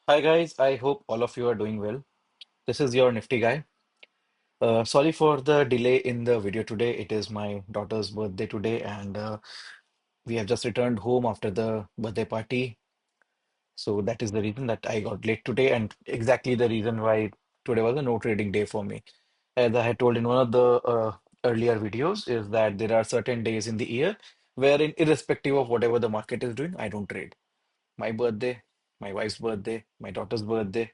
Hi guys, I hope all of you are doing well. This is your Nifty Guy. Sorry for the delay in the video today. It is my daughter's birthday today, and we have just returned home after the birthday party. So that is the reason that I got late today, and exactly the reason why today was a no trading day for me. As I had told in one of the earlier videos, is that there are certain days in the year wherein, irrespective of whatever the market is doing, I don't trade. My birthday, my wife's birthday, my daughter's birthday,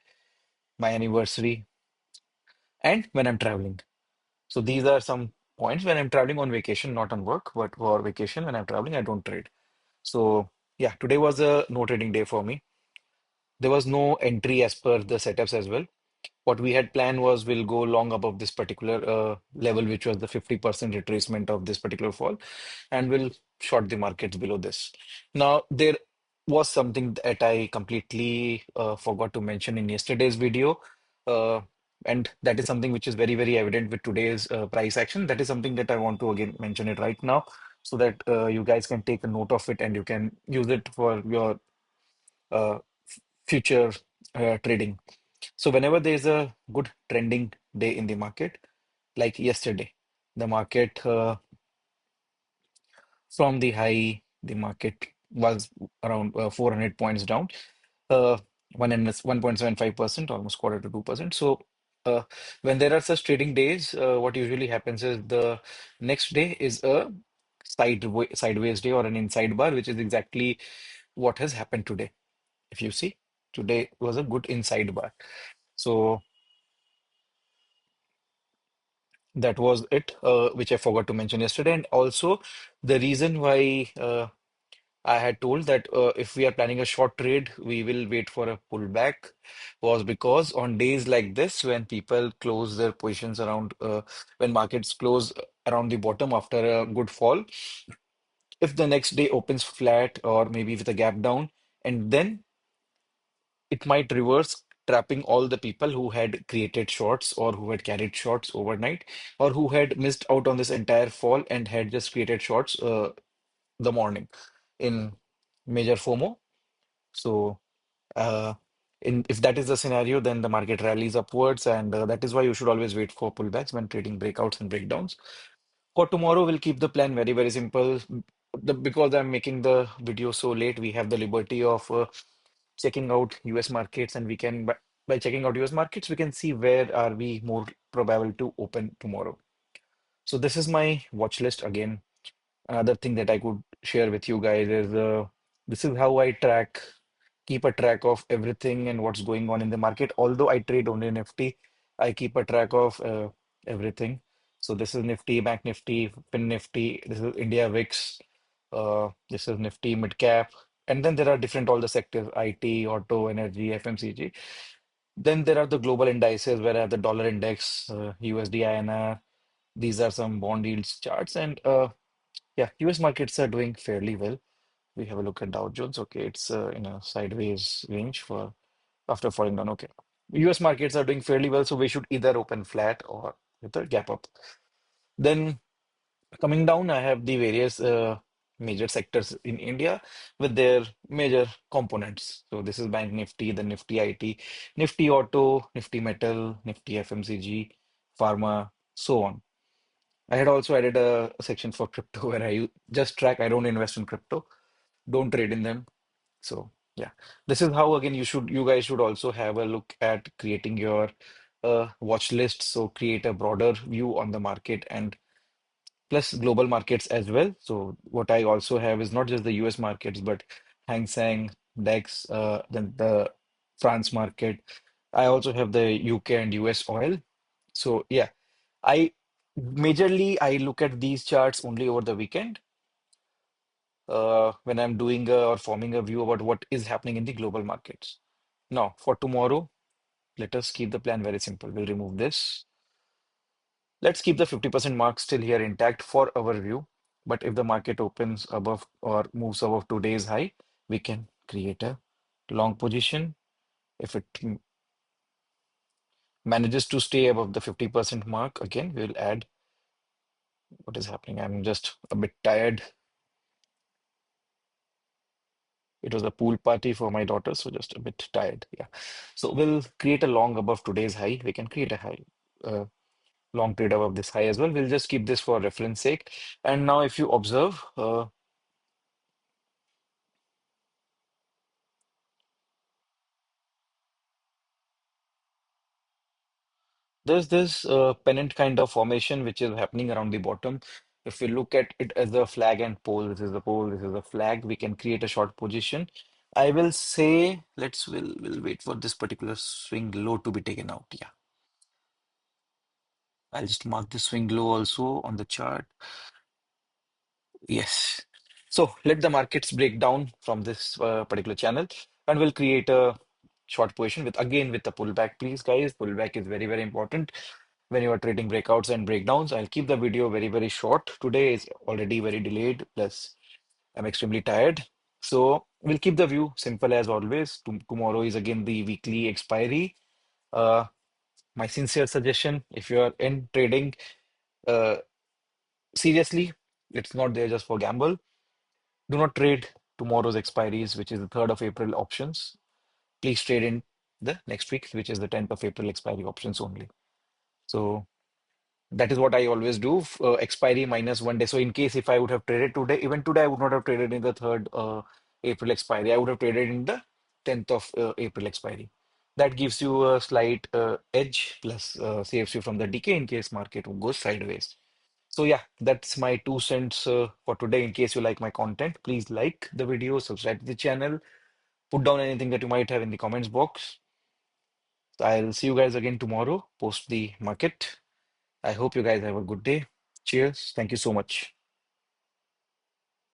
my anniversary, and when I'm traveling. So these are some points when I'm traveling on vacation, not on work, but for vacation when I'm traveling, I don't trade. So yeah, today was a no trading day for me. There was no entry as per the setups as well. What we had planned was we'll go long above this particular level, which was the 50% retracement of this particular fall, and we'll short the markets below this. Now, there was something that I completely forgot to mention in yesterday's video, uh, and that is something which is very, very evident with today's price action. That is something that I want to again mention it right now so that you guys can take a note of it and you can use it for your uh, future trading. So whenever there's a good trending day in the market, like yesterday, the market from the high, the market was around 400 points down, uh, 1.75%, almost quarter to 2%. So uh, when there are such trading days, what usually happens is the next day is a sideways day or an inside bar, which is exactly what has happened today. If you see, today was a good inside bar. So that was it, which I forgot to mention yesterday. And also, the reason why I had told that if we are planning a short trade, we will wait for a pullback was because on days like this, when people close their positions around, when markets close around the bottom after a good fall, if the next day opens flat or maybe with a gap down, and then it might reverse, trapping all the people who had created shorts or who had carried shorts overnight or who had missed out on this entire fall and had just created shorts the morning in major FOMO. So, uh, if that is the scenario, then the market rallies upwards, and that is why you should always wait for pullbacks when trading breakouts and breakdowns. For tomorrow, we'll keep the plan very, very simple. Because I'm making the video so late, we have the liberty of checking out US markets, and we can, by checking out US markets, we can see where are we more probable to open tomorrow. So this is my watch list again. Another thing that I could share with you guys is this is how I keep a track of everything and what's going on in the market. Although I trade only Nifty, I keep a track of everything. So this is Nifty, Bank Nifty, Pin Nifty. This is India VIX. This is Nifty Mid Cap. And then there are different all the sectors: IT, auto, energy, FMCG. Then there are the global indices where I have the dollar index, USD INR. These are some bond yields charts, and yeah, US markets are doing fairly well. We have a look at Dow Jones. Okay, it's in a sideways range for after falling down. Okay, US markets are doing fairly well, so we should either open flat or with a gap up. Then coming down, I have the various major sectors in India with their major components. So this is Bank Nifty, the Nifty IT, Nifty Auto, Nifty Metal, Nifty FMCG, Pharma, so on. I had also added a section for crypto where just track. I don't invest in crypto, don't trade in them. So yeah, this is how again you guys should also have a look at creating your watch list. So create a broader view on the market and plus global markets as well. So what I also have is not just the US markets, but Hang Seng, DEX, then the France market. I also have the UK and US oil. So yeah, I I look at these charts only over the weekend when I'm doing or forming a view about what is happening in the global markets. Now, for tomorrow, let us keep the plan very simple. We'll remove this. Let's keep the 50% mark still here intact for our view. But if the market opens above or moves above today's high, we can create a long position. If it manages to stay above the 50% mark, again, we'll add what is happening. I'm just a bit tired. It was a pool party for my daughter, so just a bit tired. Yeah. So we'll create a long above today's high. We can create a high, long trade above this high as well. We'll just keep this for reference sake. And now, if you observe, there's this pennant kind of formation which is happening around the bottom. If we look at it as a flag and pole, this is the pole, this is the flag, we can create a short position. I will say, we'll wait for this particular swing low to be taken out. Yeah, I'll just mark the swing low also on the chart. Yes. So let the markets break down from this particular channel, and we'll create a short position with again with the pullback. Please, guys, pullback is very, very important when you are trading breakouts and breakdowns. I'll keep the video very, very short. Today is already very delayed, plus I'm extremely tired. So we'll keep the view simple as always. Tomorrow is again the weekly expiry. Uh, my sincere suggestion, if you are in trading, uh, seriously, it's not there just for gamble. Do not trade tomorrow's expiries, which is the 3rd of April options. Please trade in the next week, which is the 10th of April expiry options only. So that is what I always do. Expiry minus 1 day. So in case if I would have traded today, even today I would not have traded in the 3rd April expiry. I would have traded in the 10th of April expiry. That gives you a slight edge, plus saves you from the decay in case market goes sideways. So yeah, that's my 2 cents for today. In case you like my content, please like the video, subscribe to the channel, put down anything that you might have in the comments box. I'll see you guys again tomorrow, post the market. I hope you guys have a good day. Cheers. Thank you so much.